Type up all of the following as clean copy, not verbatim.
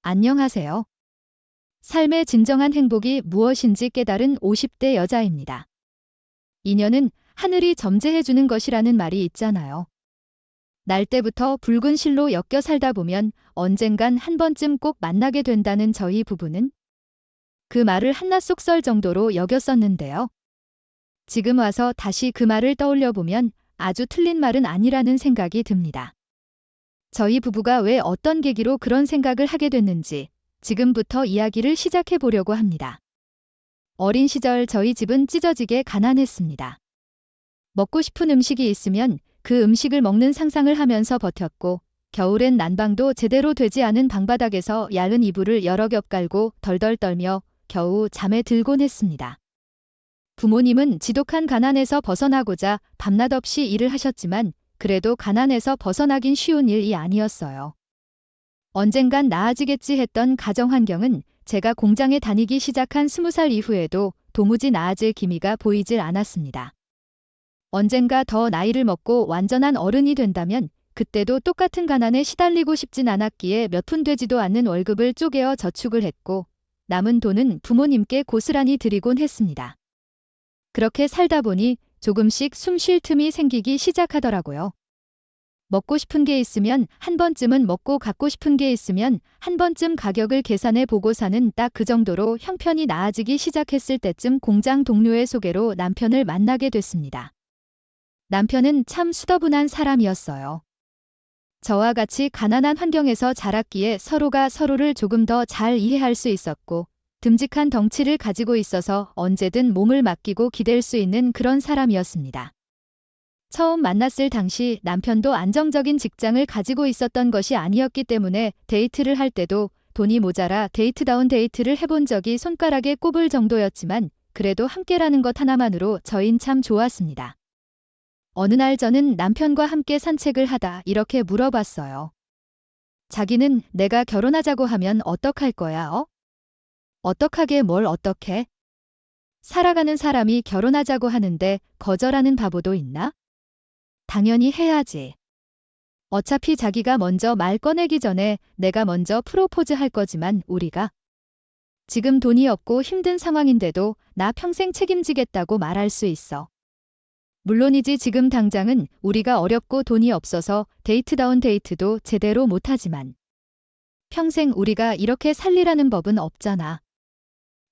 안녕하세요. 삶의 진정한 행복이 무엇인지 깨달은 50대 여자입니다. 인연은 하늘이 점재해주는 것이라는 말이 있잖아요. 날 때부터 붉은 실로 엮여 살다 보면 언젠간 한 번쯤 꼭 만나게 된다는 저희 부부는 그 말을 한낱 속설 정도로 여겼었는데요. 지금 와서 다시 그 말을 떠올려 보면 아주 틀린 말은 아니라는 생각이 듭니다. 저희 부부가 왜 어떤 계기로 그런 생각을 하게 됐는지 지금부터 이야기를 시작해 보려고 합니다. 어린 시절 저희 집은 찢어지게 가난했습니다. 먹고 싶은 음식이 있으면 그 음식을 먹는 상상을 하면서 버텼고, 겨울엔 난방도 제대로 되지 않은 방바닥에서 얇은 이불을 여러 겹 깔고 덜덜 떨며 겨우 잠에 들곤 했습니다. 부모님은 지독한 가난에서 벗어나고자 밤낮 없이 일을 하셨지만 그래도 가난에서 벗어나긴 쉬운 일이 아니었어요. 언젠간 나아지겠지 했던 가정 환경은 제가 공장에 다니기 시작한 20살 이후에도 도무지 나아질 기미가 보이질 않았습니다. 언젠가 더 나이를 먹고 완전한 어른이 된다면 그때도 똑같은 가난에 시달리고 싶진 않았기에 몇 푼 되지도 않는 월급을 쪼개어 저축을 했고, 남은 돈은 부모님께 고스란히 드리곤 했습니다. 그렇게 살다 보니 조금씩 숨 쉴 틈이 생기기 시작하더라고요. 먹고 싶은 게 있으면 한 번쯤은 먹고 갖고 싶은 게 있으면 한 번쯤 가격을 계산해 보고 사는 딱 그 정도로 형편이 나아지기 시작했을 때쯤 공장 동료의 소개로 남편을 만나게 됐습니다. 남편은 참 수더분한 사람이었어요. 저와 같이 가난한 환경에서 자랐기에 서로가 서로를 조금 더 잘 이해할 수 있었고, 듬직한 덩치를 가지고 있어서 언제든 몸을 맡기고 기댈 수 있는 그런 사람이었습니다. 처음 만났을 당시 남편도 안정적인 직장을 가지고 있었던 것이 아니었기 때문에 데이트를 할 때도 돈이 모자라 데이트다운 데이트를 해본 적이 손가락에 꼽을 정도였지만 그래도 함께라는 것 하나만으로 저흰 참 좋았습니다. 어느 날 저는 남편과 함께 산책을 하다 이렇게 물어봤어요. 자기는 내가 결혼하자고 하면 어떡할 거야? 어떡하게 뭘 어떡해? 살아가는 사람이 결혼하자고 하는데 거절하는 바보도 있나? 당연히 해야지. 어차피 자기가 먼저 말 꺼내기 전에 내가 먼저 프로포즈 할 거지만 우리가 지금 돈이 없고 힘든 상황인데도 나 평생 책임지겠다고 말할 수 있어. 물론이지 지금 당장은 우리가 어렵고 돈이 없어서 데이트다운 데이트도 제대로 못하지만 평생 우리가 이렇게 살리라는 법은 없잖아.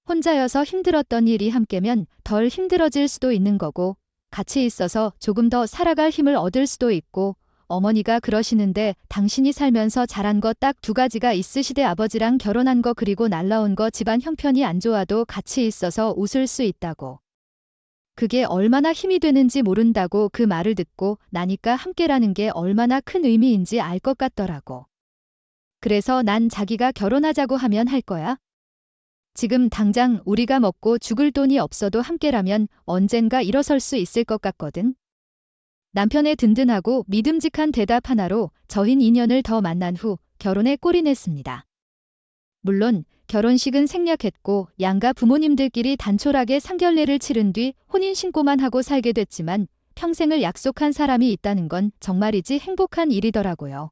혼자여서 힘들었던 일이 함께면 덜 힘들어질 수도 있는 거고, 같이 있어서 조금 더 살아갈 힘을 얻을 수도 있고, 어머니가 그러시는데 당신이 살면서 잘한 거 딱 두 가지가 있으시대. 아버지랑 결혼한 거 그리고 날라온 거. 집안 형편이 안 좋아도 같이 있어서 웃을 수 있다고. 그게 얼마나 힘이 되는지 모른다고. 그 말을 듣고 나니까 함께라는 게 얼마나 큰 의미인지 알 것 같더라고. 그래서 난 자기가 결혼하자고 하면 할 거야. 지금 당장 우리가 먹고 죽을 돈이 없어도 함께라면 언젠가 일어설 수 있을 것 같거든. 남편의 든든하고 믿음직한 대답 하나로 저흰 인연을 더 만난 후 결혼에 골인했습니다. 물론 결혼식은 생략했고 양가 부모님들끼리 단촐하게 상견례를 치른 뒤 혼인신고만 하고 살게 됐지만 평생을 약속한 사람이 있다는 건 정말이지 행복한 일이더라고요.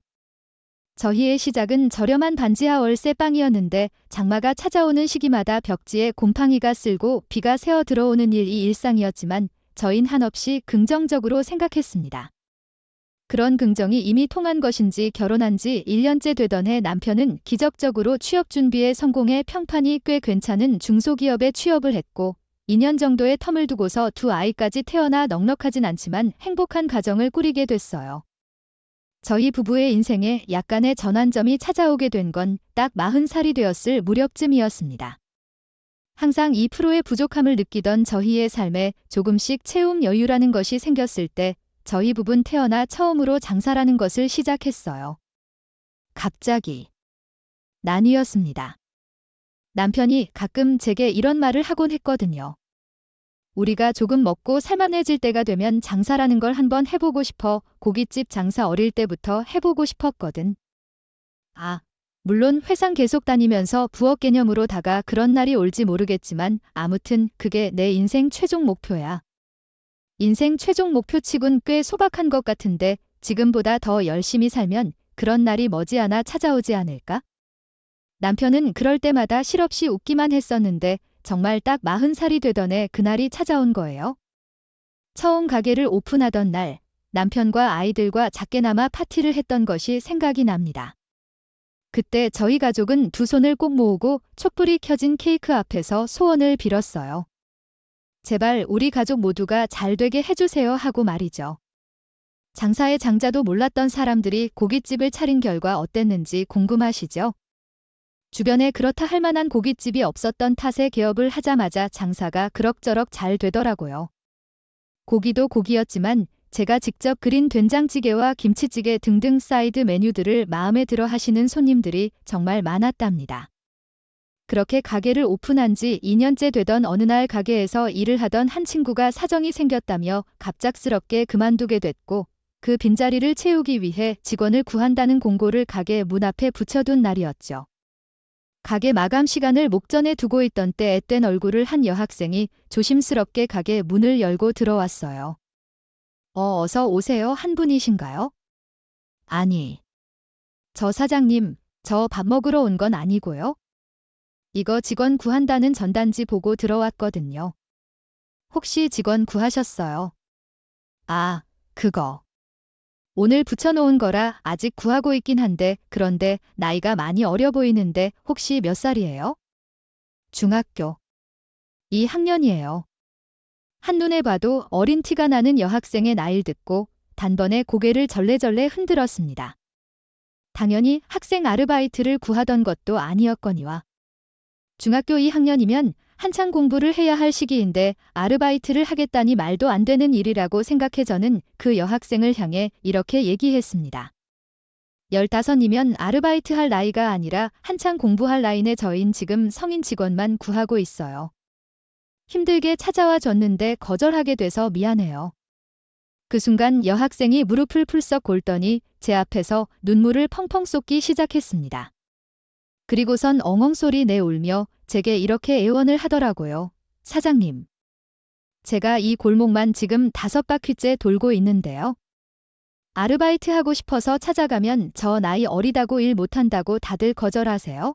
저희의 시작은 저렴한 반지하 월세방이었는데 장마가 찾아오는 시기마다 벽지에 곰팡이가 쓸고 비가 새어 들어오는 일이 일상이었지만 저흰 한없이 긍정적으로 생각했습니다. 그런 긍정이 이미 통한 것인지 결혼한 지 1년째 되던 해 남편은 기적적으로 취업 준비에 성공해 평판이 꽤 괜찮은 중소기업에 취업을 했고 2년 정도의 텀을 두고서 두 아이까지 태어나 넉넉하진 않지만 행복한 가정을 꾸리게 됐어요. 저희 부부의 인생에 약간의 전환점이 찾아오게 된 건 딱 40살이 되었을 무렵쯤이었습니다. 항상 2%의 부족함을 느끼던 저희의 삶에 조금씩 채움 여유라는 것이 생겼을 때 저희 부부는 태어나 처음으로 장사라는 것을 시작했어요. 갑자기 난이었습니다. 남편이 가끔 제게 이런 말을 하곤 했거든요. 우리가 조금 먹고 살만해질 때가 되면 장사라는 걸 한번 해보고 싶어. 고깃집 장사 어릴 때부터 해보고 싶었거든. 물론 회상 계속 다니면서 부업 개념으로다가 그런 날이 올지 모르겠지만 아무튼 그게 내 인생 최종 목표야. 인생 최종 목표치곤 꽤 소박한 것 같은데 지금보다 더 열심히 살면 그런 날이 머지않아 찾아오지 않을까? 남편은 그럴 때마다 실없이 웃기만 했었는데 정말 딱 40살이 되던 해 그날이 찾아온 거예요. 처음 가게를 오픈하던 날, 남편과 아이들과 작게나마 파티를 했던 것이 생각이 납니다. 그때 저희 가족은 두 손을 꼭 모으고 촛불이 켜진 케이크 앞에서 소원을 빌었어요. 제발 우리 가족 모두가 잘 되게 해주세요 하고 말이죠. 장사의 장자도 몰랐던 사람들이 고깃집을 차린 결과 어땠는지 궁금하시죠? 주변에 그렇다 할 만한 고깃집이 없었던 탓에 개업을 하자마자 장사가 그럭저럭 잘 되더라고요. 고기도 고기였지만 제가 직접 끓인 된장찌개와 김치찌개 등등 사이드 메뉴들을 마음에 들어 하시는 손님들이 정말 많았답니다. 그렇게 가게를 오픈한 지 2년째 되던 어느 날 가게에서 일을 하던 한 친구가 사정이 생겼다며 갑작스럽게 그만두게 됐고, 그 빈자리를 채우기 위해 직원을 구한다는 공고를 가게 문 앞에 붙여둔 날이었죠. 가게 마감 시간을 목전에 두고 있던 때 앳된 얼굴을 한 여학생이 조심스럽게 가게 문을 열고 들어왔어요. 어서 오세요 한 분이신가요? 아니. 저 사장님, 저 밥 먹으러 온 건 아니고요. 이거 직원 구한다는 전단지 보고 들어왔거든요. 혹시 직원 구하셨어요? 아, 그거. 오늘 붙여놓은 거라 아직 구하고 있긴 한데, 그런데 나이가 많이 어려 보이는데 혹시 몇 살이에요? 중학교 2학년이에요. 한눈에 봐도 어린 티가 나는 여학생의 나이를 듣고 단번에 고개를 절레절레 흔들었습니다. 당연히 학생 아르바이트를 구하던 것도 아니었거니와. 중학교 2학년이면 한창 공부를 해야 할 시기인데 아르바이트를 하겠다니 말도 안 되는 일이라고 생각해 저는 그 여학생을 향해 이렇게 얘기했습니다. 15이면 아르바이트 할 나이가 아니라 한창 공부할 나이네. 저흰 지금 성인 직원만 구하고 있어요. 힘들게 찾아와 줬는데 거절하게 돼서 미안해요. 그 순간 여학생이 무릎을 풀썩 꿇더니 제 앞에서 눈물을 펑펑 쏟기 시작했습니다. 그리고선 엉엉 소리 내 울며 제게 이렇게 애원을 하더라고요. 사장님. 제가 이 골목만 지금 5바퀴째 돌고 있는데요. 아르바이트 하고 싶어서 찾아가면 저 나이 어리다고 일 못한다고 다들 거절하세요.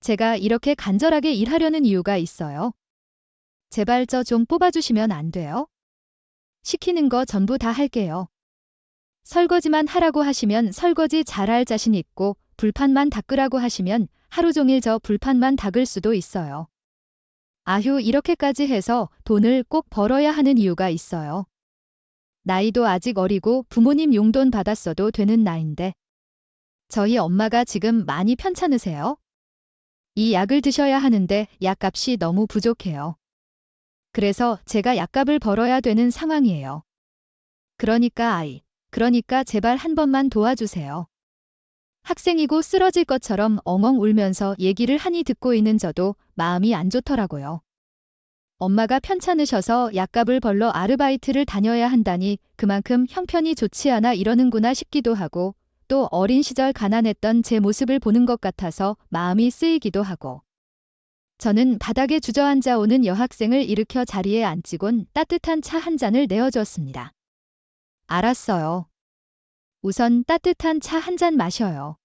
제가 이렇게 간절하게 일하려는 이유가 있어요. 제발 저 좀 뽑아주시면 안 돼요? 시키는 거 전부 다 할게요. 설거지만 하라고 하시면 설거지 잘할 자신 있고, 불판만 닦으라고 하시면 하루 종일 저 불판만 닦을 수도 있어요. 아휴, 이렇게까지 해서 돈을 꼭 벌어야 하는 이유가 있어요. 나이도 아직 어리고 부모님 용돈 받았어도 되는 나이인데. 저희 엄마가 지금 많이 편찮으세요? 이 약을 드셔야 하는데 약값이 너무 부족해요. 그래서 제가 약값을 벌어야 되는 상황이에요. 그러니까 제발 한 번만 도와주세요. 학생이고 쓰러질 것처럼 엉엉 울면서 얘기를 하니 듣고 있는 저도 마음이 안 좋더라고요. 엄마가 편찮으셔서 약값을 벌러 아르바이트를 다녀야 한다니 그만큼 형편이 좋지 않아 이러는구나 싶기도 하고, 또 어린 시절 가난했던 제 모습을 보는 것 같아서 마음이 쓰이기도 하고. 저는 바닥에 주저앉아 오는 여학생을 일으켜 자리에 앉히곤 따뜻한 차 한 잔을 내어줬습니다. 알았어요. 우선 따뜻한 차 한 잔 마셔요.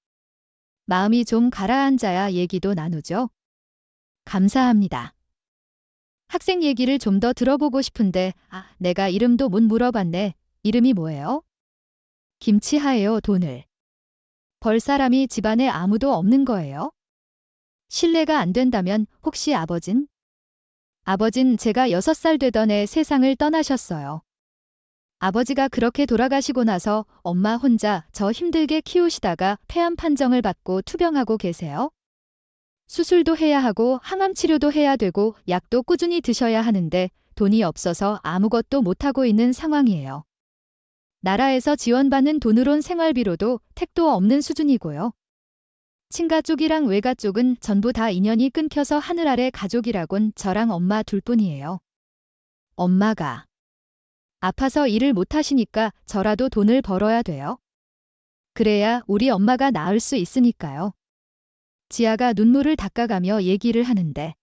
마음이 좀 가라앉아야 얘기도 나누죠. 감사합니다. 학생 얘기를 좀 더 들어보고 싶은데, 내가 이름도 못 물어봤네. 이름이 뭐예요? 김치하예요. 돈을 벌 사람이 집안에 아무도 없는 거예요? 실례가 안 된다면 혹시 아버진? 아버진 제가 6살 되던 해 세상을 떠나셨어요. 아버지가 그렇게 돌아가시고 나서 엄마 혼자 저 힘들게 키우시다가 폐암 판정을 받고 투병하고 계세요. 수술도 해야 하고 항암 치료도 해야 되고 약도 꾸준히 드셔야 하는데 돈이 없어서 아무것도 못하고 있는 상황이에요. 나라에서 지원받는 돈으론 생활비로도 택도 없는 수준이고요. 친가 쪽이랑 외가 쪽은 전부 다 인연이 끊겨서 하늘 아래 가족이라곤 저랑 엄마 둘뿐이에요. 엄마가 아파서 일을 못하시니까 저라도 돈을 벌어야 돼요. 그래야 우리 엄마가 나을 수 있으니까요. 지아가 눈물을 닦아가며 얘기를 하는데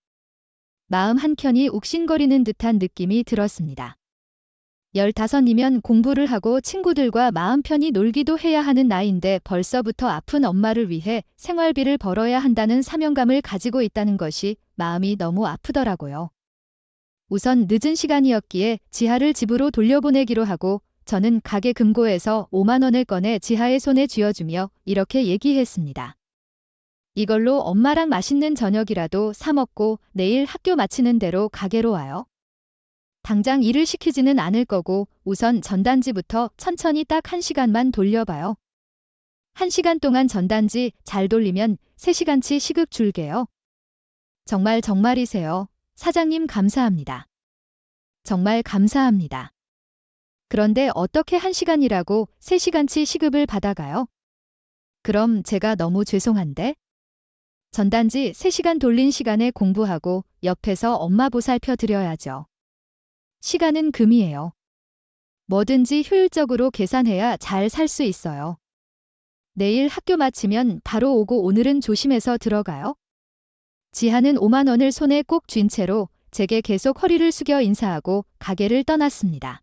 마음 한켠이 욱신거리는 듯한 느낌이 들었습니다. 15이면 공부를 하고 친구들과 마음 편히 놀기도 해야 하는 나이인데 벌써부터 아픈 엄마를 위해 생활비를 벌어야 한다는 사명감을 가지고 있다는 것이 마음이 너무 아프더라고요. 우선 늦은 시간이었기에 지하를 집으로 돌려보내기로 하고 저는 가게 금고에서 5만 원을 꺼내 지하의 손에 쥐어주며 이렇게 얘기했습니다. 이걸로 엄마랑 맛있는 저녁이라도 사 먹고 내일 학교 마치는 대로 가게로 와요. 당장 일을 시키지는 않을 거고 우선 전단지부터 천천히 딱 1시간만 돌려봐요. 1시간 동안 전단지 잘 돌리면 3시간치 시급 줄게요. 정말 정말이세요. 사장님 감사합니다. 정말 감사합니다. 그런데 어떻게 1시간이라고 3시간치 시급을 받아가요? 그럼 제가 너무 죄송한데? 전단지 3시간 돌린 시간에 공부하고 옆에서 엄마 보살펴 드려야죠. 시간은 금이에요. 뭐든지 효율적으로 계산해야 잘 살 수 있어요. 내일 학교 마치면 바로 오고 오늘은 조심해서 들어가요. 지하는 5만 원을 손에 꼭 쥔 채로 제게 계속 허리를 숙여 인사하고 가게를 떠났습니다.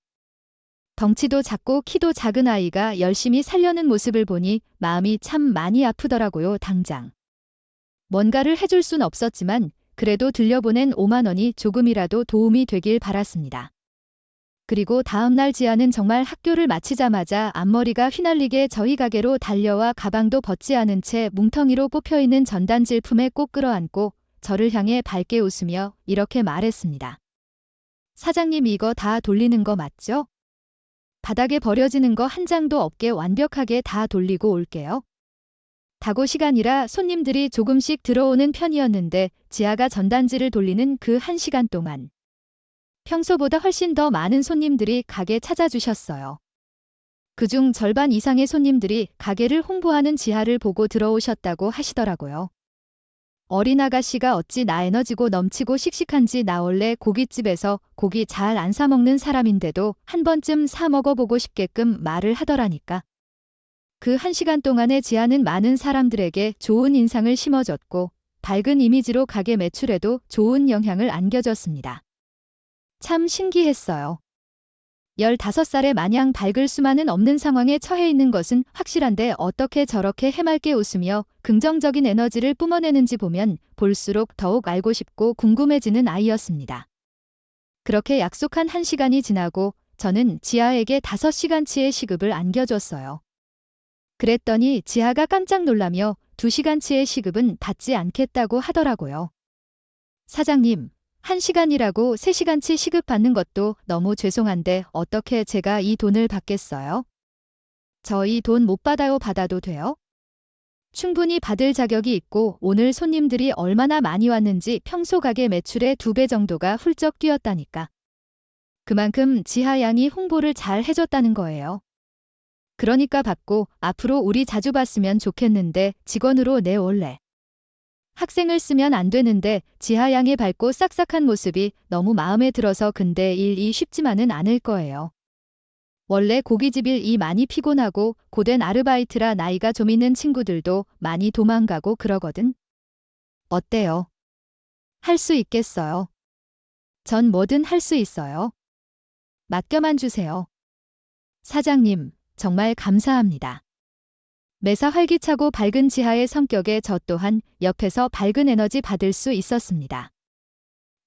덩치도 작고 키도 작은 아이가 열심히 살려는 모습을 보니 마음이 참 많이 아프더라고요, 당장. 뭔가를 해줄 순 없었지만 그래도 들려보낸 5만 원이 조금이라도 도움이 되길 바랐습니다. 그리고 다음날 지아는 정말 학교를 마치자마자 앞머리가 휘날리게 저희 가게로 달려와 가방도 벗지 않은 채 뭉텅이로 뽑혀있는 전단지를 품에 꼭 끌어안고 저를 향해 밝게 웃으며 이렇게 말했습니다. 사장님 이거 다 돌리는 거 맞죠? 바닥에 버려지는 거 한 장도 없게 완벽하게 다 돌리고 올게요. 다고 시간이라 손님들이 조금씩 들어오는 편이었는데 지아가 전단지를 돌리는 그 1시간 동안 평소보다 훨씬 더 많은 손님들이 가게 찾아주셨어요. 그중 절반 이상의 손님들이 가게를 홍보하는 지아를 보고 들어오셨다고 하시더라고요. 어린 아가씨가 어찌 나 에너지고 넘치고 씩씩한지 나 원래 고깃집에서 고기 잘 안 사 먹는 사람인데도 한 번쯤 사 먹어보고 싶게끔 말을 하더라니까. 그 1시간 동안에 지아는 많은 사람들에게 좋은 인상을 심어줬고 밝은 이미지로 가게 매출에도 좋은 영향을 안겨줬습니다. 참 신기했어요. 15살에 마냥 밝을 수만은 없는 상황에 처해 있는 것은 확실한데 어떻게 저렇게 해맑게 웃으며 긍정적인 에너지를 뿜어내는지 보면 볼수록 더욱 알고 싶고 궁금해지는 아이였습니다. 그렇게 약속한 1시간이 지나고 저는 지아에게 5시간치의 시급을 안겨줬어요. 그랬더니 지아가 깜짝 놀라며 2시간치의 시급은 받지 않겠다고 하더라고요. 사장님, 1시간이라고 3시간치 시급 받는 것도 너무 죄송한데 어떻게 제가 이 돈을 받겠어요? 저 이 돈 못 받아요. 받아도 돼요? 충분히 받을 자격이 있고 오늘 손님들이 얼마나 많이 왔는지 평소 가게 매출의 2배 정도가 훌쩍 뛰었다니까. 그만큼 지하 양이 홍보를 잘 해줬다는 거예요. 그러니까 받고 앞으로 우리 자주 봤으면 좋겠는데 직원으로 내올래. 학생을 쓰면 안 되는데 지하 양의 밝고 싹싹한 모습이 너무 마음에 들어서 근데 일이 쉽지만은 않을 거예요. 원래 고깃집일 많이 피곤하고 고된 아르바이트라 나이가 좀 있는 친구들도 많이 도망가고 그러거든. 어때요? 할 수 있겠어요? 전 뭐든 할 수 있어요. 맡겨만 주세요. 사장님, 정말 감사합니다. 매사 활기차고 밝은 지하의 성격에 저 또한 옆에서 밝은 에너지 받을 수 있었습니다.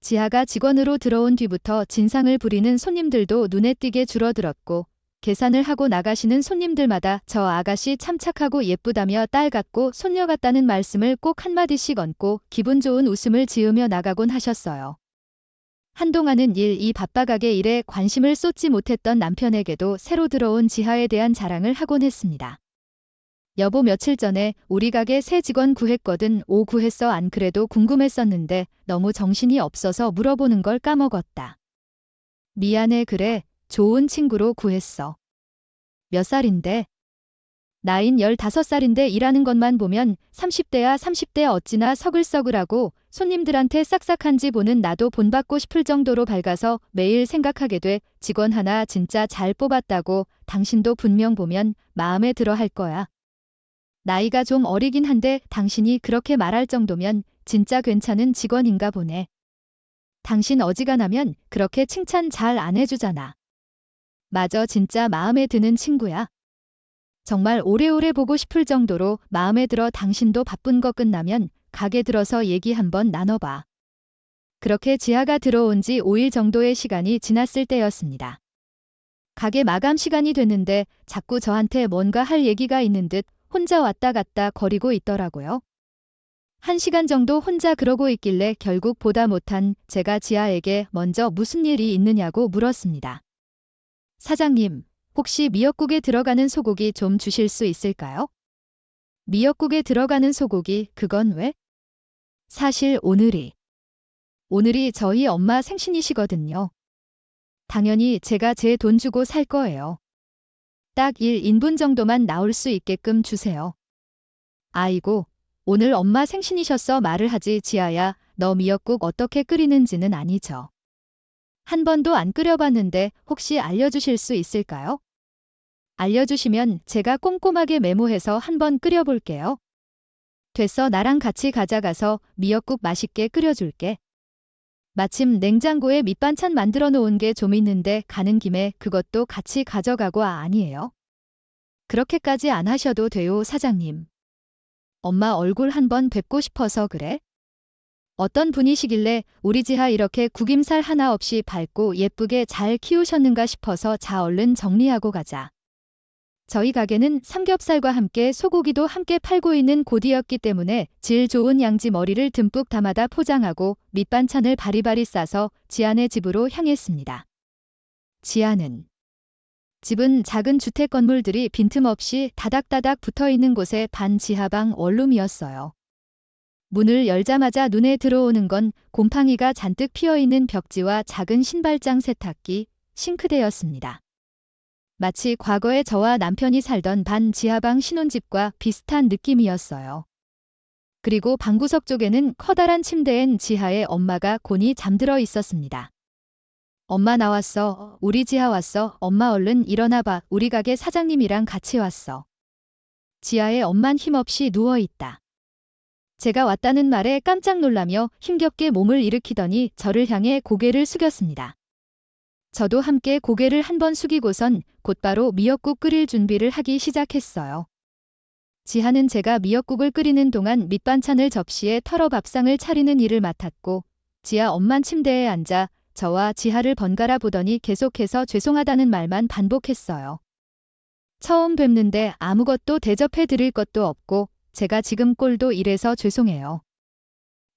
지하가 직원으로 들어온 뒤부터 진상을 부리는 손님들도 눈에 띄게 줄어들었고 계산을 하고 나가시는 손님들마다 저 아가씨 참 착하고 예쁘다며 딸 같고 손녀 같다는 말씀을 꼭 한마디씩 얹고 기분 좋은 웃음을 지으며 나가곤 하셨어요. 한동안은 이 바빠가게 일에 관심을 쏟지 못했던 남편에게도 새로 들어온 지하에 대한 자랑을 하곤 했습니다. 여보 며칠 전에 우리 가게 새 직원 구했거든. 구했어. 안 그래도 궁금했었는데 너무 정신이 없어서 물어보는 걸 까먹었다. 미안해. 그래. 좋은 친구로 구했어. 몇 살인데? 나인 15살인데 일하는 것만 보면 30대야 30대 어찌나 서글서글하고 손님들한테 싹싹한지 보는 나도 본받고 싶을 정도로 밝아서 매일 생각하게 돼. 직원 하나 진짜 잘 뽑았다고. 당신도 분명 보면 마음에 들어 할 거야. 나이가 좀 어리긴 한데 당신이 그렇게 말할 정도면 진짜 괜찮은 직원인가 보네. 당신 어지간하면 그렇게 칭찬 잘 안 해주잖아. 맞아, 진짜 마음에 드는 친구야. 정말 오래오래 보고 싶을 정도로 마음에 들어. 당신도 바쁜 거 끝나면 가게 들어서 얘기 한번 나눠봐. 그렇게 지아가 들어온 지 5일 정도의 시간이 지났을 때였습니다. 가게 마감 시간이 됐는데 자꾸 저한테 뭔가 할 얘기가 있는 듯 혼자 왔다 갔다 거리고 있더라고요. 1시간 정도 혼자 그러고 있길래 결국 보다 못한 제가 지아에게 먼저 무슨 일이 있느냐고 물었습니다. 사장님, 혹시 미역국에 들어가는 소고기 좀 주실 수 있을까요? 미역국에 들어가는 소고기, 그건 왜? 사실 오늘이 저희 엄마 생신이시거든요. 당연히 제가 제 돈 주고 살 거예요. 딱 1인분 정도만 나올 수 있게끔 주세요. 아이고, 오늘 엄마 생신이셨어. 말을 하지. 지아야, 너 미역국 어떻게 끓이는지는 아니죠? 한 번도 안 끓여봤는데 혹시 알려주실 수 있을까요? 알려주시면 제가 꼼꼼하게 메모해서 한번 끓여볼게요. 됐어, 나랑 같이 가서 미역국 맛있게 끓여줄게. 마침 냉장고에 밑반찬 만들어 놓은 게 좀 있는데 가는 김에 그것도 같이 가져가고. 아니에요. 그렇게까지 안 하셔도 돼요, 사장님. 엄마 얼굴 한번 뵙고 싶어서 그래. 어떤 분이시길래 우리 지하 이렇게 구김살 하나 없이 밝고 예쁘게 잘 키우셨는가 싶어서. 자, 얼른 정리하고 가자. 저희 가게는 삼겹살과 함께 소고기도 함께 팔고 있는 곳이었기 때문에 질 좋은 양지 머리를 듬뿍 담아다 포장하고 밑반찬을 바리바리 싸서 지아네 집으로 향했습니다. 집은 작은 주택 건물들이 빈틈없이 다닥다닥 붙어있는 곳의 반지하방 원룸이었어요. 문을 열자마자 눈에 들어오는 건 곰팡이가 잔뜩 피어있는 벽지와 작은 신발장 세탁기, 싱크대였습니다. 마치 과거에 저와 남편이 살던 반지하방 신혼집과 비슷한 느낌이었어요. 그리고 방구석 쪽에는 커다란 침대엔 지하에 엄마가 곤히 잠들어 있었습니다. 엄마 나왔어. 우리 지하 왔어. 엄마 얼른 일어나봐. 우리 가게 사장님이랑 같이 왔어. 지하에 엄만 힘없이 누워있다. 제가 왔다는 말에 깜짝 놀라며 힘겹게 몸을 일으키더니 저를 향해 고개를 숙였습니다. 저도 함께 고개를 한번 숙이고선 곧바로 미역국 끓일 준비를 하기 시작했어요. 지하는 제가 미역국을 끓이는 동안 밑반찬을 접시에 털어 밥상을 차리는 일을 맡았고, 지하 엄만 침대에 앉아 저와 지하를 번갈아 보더니 계속해서 죄송하다는 말만 반복했어요. 처음 뵙는데 아무것도 대접해 드릴 것도 없고 제가 지금 꼴도 이래서 죄송해요.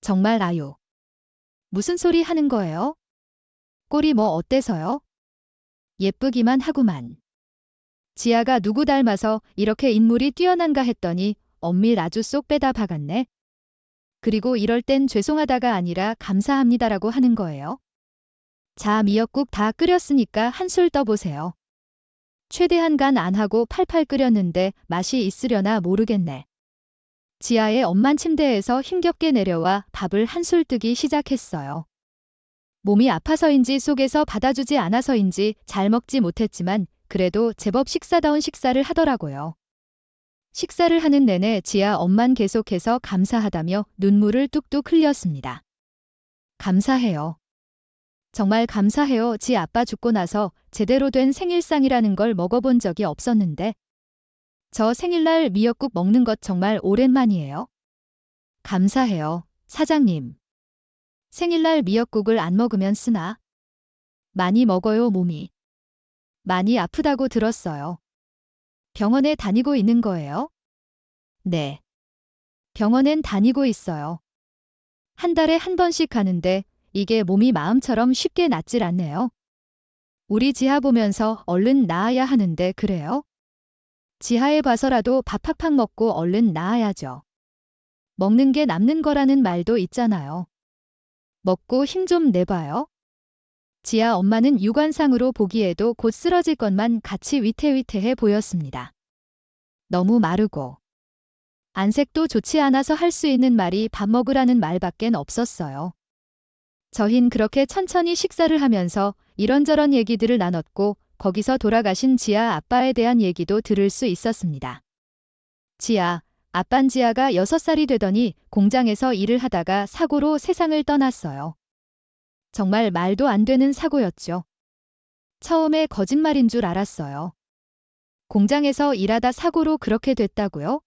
정말 아유. 무슨 소리 하는 거예요? 꼴이 뭐 어때서요? 예쁘기만 하구만. 지아가 누구 닮아서 이렇게 인물이 뛰어난가 했더니 엄밀 아주 쏙 빼다 박았네. 그리고 이럴 땐 죄송하다가 아니라 감사합니다라고 하는 거예요. 자, 미역국 다 끓였으니까 한술 떠보세요. 최대한 간 안 하고 팔팔 끓였는데 맛이 있으려나 모르겠네. 지하의 엄만 침대에서 힘겹게 내려와 밥을 한술 뜨기 시작했어요. 몸이 아파서인지 속에서 받아주지 않아서인지 잘 먹지 못했지만 그래도 제법 식사다운 식사를 하더라고요. 식사를 하는 내내 지아 엄만 계속해서 감사하다며 눈물을 뚝뚝 흘렸습니다. 감사해요. 정말 감사해요. 지 아빠 죽고 나서 제대로 된 생일상이라는 걸 먹어본 적이 없었는데 저 생일날 미역국 먹는 것 정말 오랜만이에요. 감사해요, 사장님. 생일날 미역국을 안 먹으면 쓰나? 많이 먹어요, 몸이. 많이 아프다고 들었어요. 병원에 다니고 있는 거예요? 네. 병원엔 다니고 있어요. 한 달에 한 번씩 가는데 이게 몸이 마음처럼 쉽게 낫질 않네요. 우리 지하 보면서 얼른 나아야 하는데 그래요? 지하에 봐서라도 밥 팍팍 먹고 얼른 나아야죠. 먹는 게 남는 거라는 말도 있잖아요. 먹고 힘 좀 내봐요. 지아 엄마는 육안상으로 보기에도 곧 쓰러질 것만 같이 위태위태해 보였습니다. 너무 마르고 안색도 좋지 않아서 할 수 있는 말이 밥 먹으라는 말밖엔 없었어요. 저흰 그렇게 천천히 식사를 하면서 이런저런 얘기들을 나눴고 거기서 돌아가신 지아 아빠에 대한 얘기도 들을 수 있었습니다. 아빤 지아가 6살이 되더니 공장에서 일을 하다가 사고로 세상을 떠났어요. 정말 말도 안 되는 사고였죠. 처음에 거짓말인 줄 알았어요. 공장에서 일하다 사고로 그렇게 됐다고요?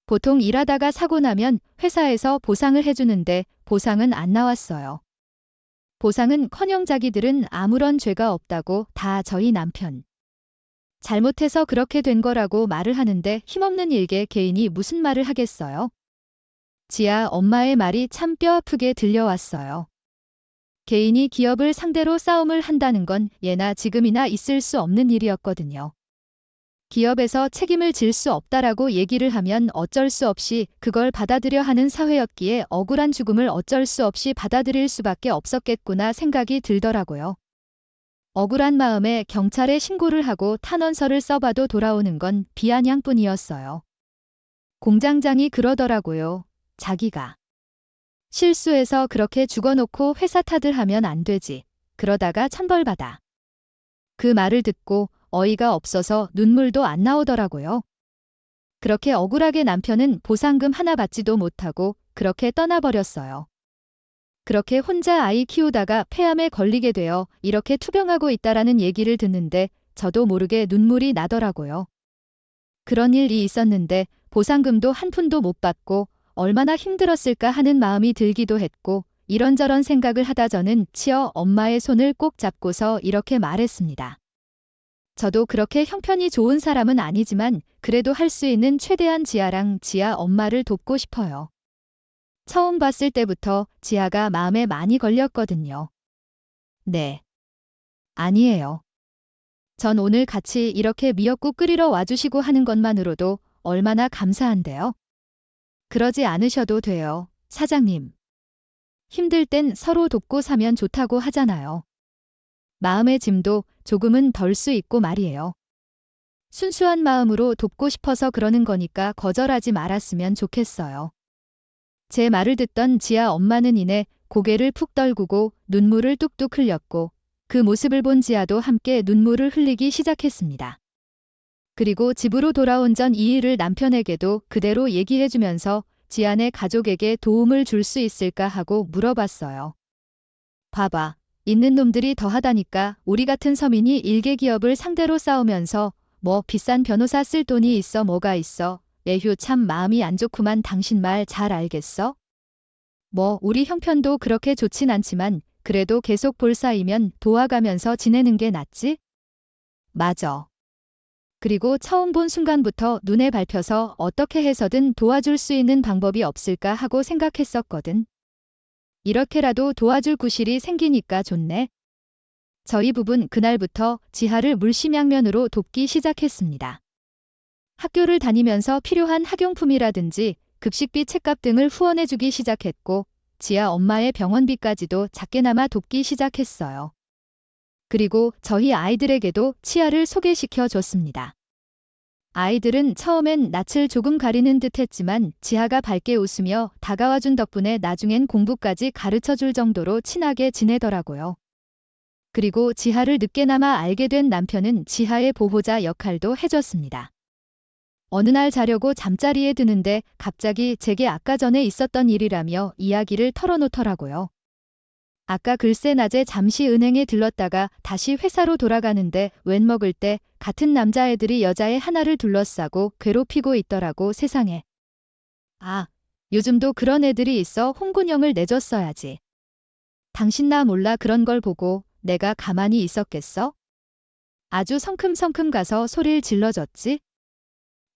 보통 일하다가 사고 나면 회사에서 보상을 해주는데 보상은 안 나왔어요. 보상은커녕 자기들은 아무런 죄가 없다고 다 저희 남편. 잘못해서 그렇게 된 거라고 말을 하는데 힘없는 일개 개인이 무슨 말을 하겠어요? 지아 엄마의 말이 참 뼈아프게 들려왔어요. 개인이 기업을 상대로 싸움을 한다는 건 예나 지금이나 있을 수 없는 일이었거든요. 기업에서 책임을 질 수 없다라고 얘기를 하면 어쩔 수 없이 그걸 받아들여 하는 사회였기에 억울한 죽음을 어쩔 수 없이 받아들일 수밖에 없었겠구나 생각이 들더라고요. 억울한 마음에 경찰에 신고를 하고 탄원서를 써봐도 돌아오는 건 비아냥뿐이었어요. 공장장이 그러더라고요. 자기가 실수해서 그렇게 죽어놓고 회사 탓을 하면 안 되지. 그러다가 천벌받아. 그 말을 듣고 어이가 없어서 눈물도 안 나오더라고요. 그렇게 억울하게 남편은 보상금 하나 받지도 못하고 그렇게 떠나버렸어요. 그렇게 혼자 아이 키우다가 폐암에 걸리게 되어 이렇게 투병하고 있다라는 얘기를 듣는데 저도 모르게 눈물이 나더라고요. 그런 일이 있었는데 보상금도 한 푼도 못 받고 얼마나 힘들었을까 하는 마음이 들기도 했고 이런저런 생각을 하다 저는 치어 엄마의 손을 꼭 잡고서 이렇게 말했습니다. 저도 그렇게 형편이 좋은 사람은 아니지만 그래도 할 수 있는 최대한 지아랑 지아 엄마를 돕고 싶어요. 처음 봤을 때부터 지아가 마음에 많이 걸렸거든요. 네. 아니에요. 전 오늘 같이 이렇게 미역국 끓이러 와주시고 하는 것만으로도 얼마나 감사한데요. 그러지 않으셔도 돼요, 사장님. 힘들 땐 서로 돕고 사면 좋다고 하잖아요. 마음의 짐도 조금은 덜 수 있고 말이에요. 순수한 마음으로 돕고 싶어서 그러는 거니까 거절하지 말았으면 좋겠어요. 제 말을 듣던 지아 엄마는 이내 고개를 푹 떨구고 눈물을 뚝뚝 흘렸고 그 모습을 본 지아도 함께 눈물을 흘리기 시작했습니다. 그리고 집으로 돌아온 전 이 일을 남편에게도 그대로 얘기해주면서 지아네 가족에게 도움을 줄 수 있을까 하고 물어봤어요. 봐봐. 있는 놈들이 더하다니까 우리 같은 서민이 일개 기업을 상대로 싸우면서 뭐 비싼 변호사 쓸 돈이 있어 뭐가 있어. 에휴 참 마음이 안 좋구만 당신 말 잘 알겠어? 뭐 우리 형편도 그렇게 좋진 않지만 그래도 계속 볼 사이면 도와가면서 지내는 게 낫지? 맞아. 그리고 처음 본 순간부터 눈에 밟혀서 어떻게 해서든 도와줄 수 있는 방법이 없을까 하고 생각했었거든. 이렇게라도 도와줄 구실이 생기니까 좋네. 저희 부부는 그날부터 지하를 물심양면으로 돕기 시작했습니다. 학교를 다니면서 필요한 학용품이라든지 급식비 책값 등을 후원해주기 시작했고 지아 엄마의 병원비까지도 작게나마 돕기 시작했어요. 그리고 저희 아이들에게도 치아를 소개시켜 줬습니다. 아이들은 처음엔 낯을 조금 가리는 듯 했지만 지아가 밝게 웃으며 다가와준 덕분에 나중엔 공부까지 가르쳐줄 정도로 친하게 지내더라고요. 그리고 지하를 늦게나마 알게 된 남편은 지하의 보호자 역할도 해줬습니다. 어느 날 자려고 잠자리에 드는데 갑자기 제게 아까 전에 있었던 일이라며 이야기를 털어놓더라고요. 아까 글쎄 낮에 잠시 은행에 들렀다가 다시 회사로 돌아가는데 웬 먹을 때 같은 남자애들이 여자애 하나를 둘러싸고 괴롭히고 있더라고 세상에. 아, 요즘도 그런 애들이 있어 홍군형을 내줬어야지. 당신 나 몰라 그런 걸 보고 내가 가만히 있었겠어? 아주 성큼성큼 가서 소리를 질러줬지?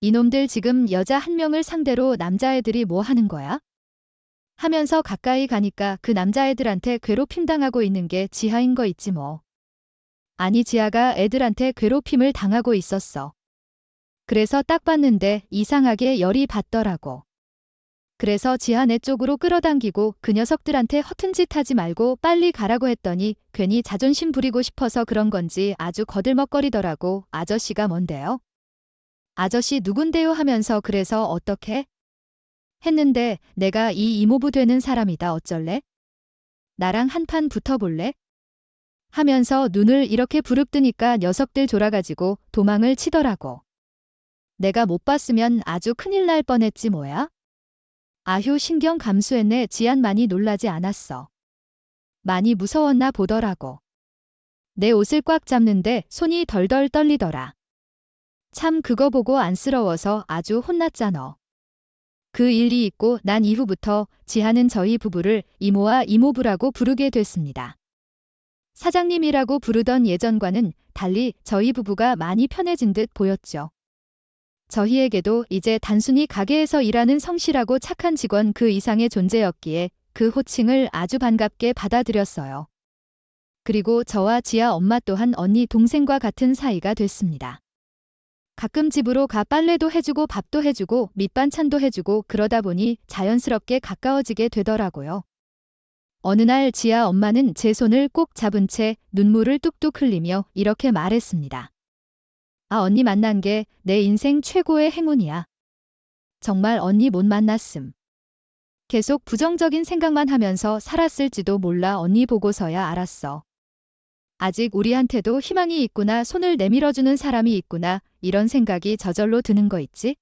이놈들 지금 여자 한 명을 상대로 남자애들이 뭐 하는 거야? 하면서 가까이 가니까 그 남자애들한테 괴롭힘 당하고 있는 게 지하인 거 있지 뭐. 아니 지하가 애들한테 괴롭힘을 당하고 있었어. 그래서 딱 봤는데 이상하게 열이 받더라고. 그래서 지하 내 쪽으로 끌어당기고 그 녀석들한테 허튼 짓 하지 말고 빨리 가라고 했더니 괜히 자존심 부리고 싶어서 그런 건지 아주 거들먹거리더라고. 아저씨가 뭔데요? 아저씨 누군데요 하면서 그래서 어떻게? 했는데 내가 이 이모부 되는 사람이다 어쩔래? 나랑 한판 붙어볼래? 하면서 눈을 이렇게 부릅뜨니까 녀석들 졸아가지고 도망을 치더라고. 내가 못 봤으면 아주 큰일 날 뻔했지 뭐야? 아휴 신경 감수했네. 지안 많이 놀라지 않았어. 많이 무서웠나 보더라고. 내 옷을 꽉 잡는데 손이 덜덜 떨리더라. 참 그거 보고 안쓰러워서 아주 혼났잖아. 그 일이 있고 난 이후부터 지하는 저희 부부를 이모와 이모부라고 부르게 됐습니다. 사장님이라고 부르던 예전과는 달리 저희 부부가 많이 편해진 듯 보였죠. 저희에게도 이제 단순히 가게에서 일하는 성실하고 착한 직원 그 이상의 존재였기에 그 호칭을 아주 반갑게 받아들였어요. 그리고 저와 지아 엄마 또한 언니 동생과 같은 사이가 됐습니다. 가끔 집으로 가 빨래도 해주고 밥도 해주고 밑반찬도 해주고 그러다 보니 자연스럽게 가까워지게 되더라고요. 어느 날 지아 엄마는 제 손을 꼭 잡은 채 눈물을 뚝뚝 흘리며 이렇게 말했습니다. 아, 언니 만난 게 내 인생 최고의 행운이야. 정말 언니 못 만났음. 계속 부정적인 생각만 하면서 살았을지도 몰라. 언니 보고서야 알았어. 아직 우리한테도 희망이 있구나, 손을 내밀어주는 사람이 있구나, 이런 생각이 저절로 드는 거 있지?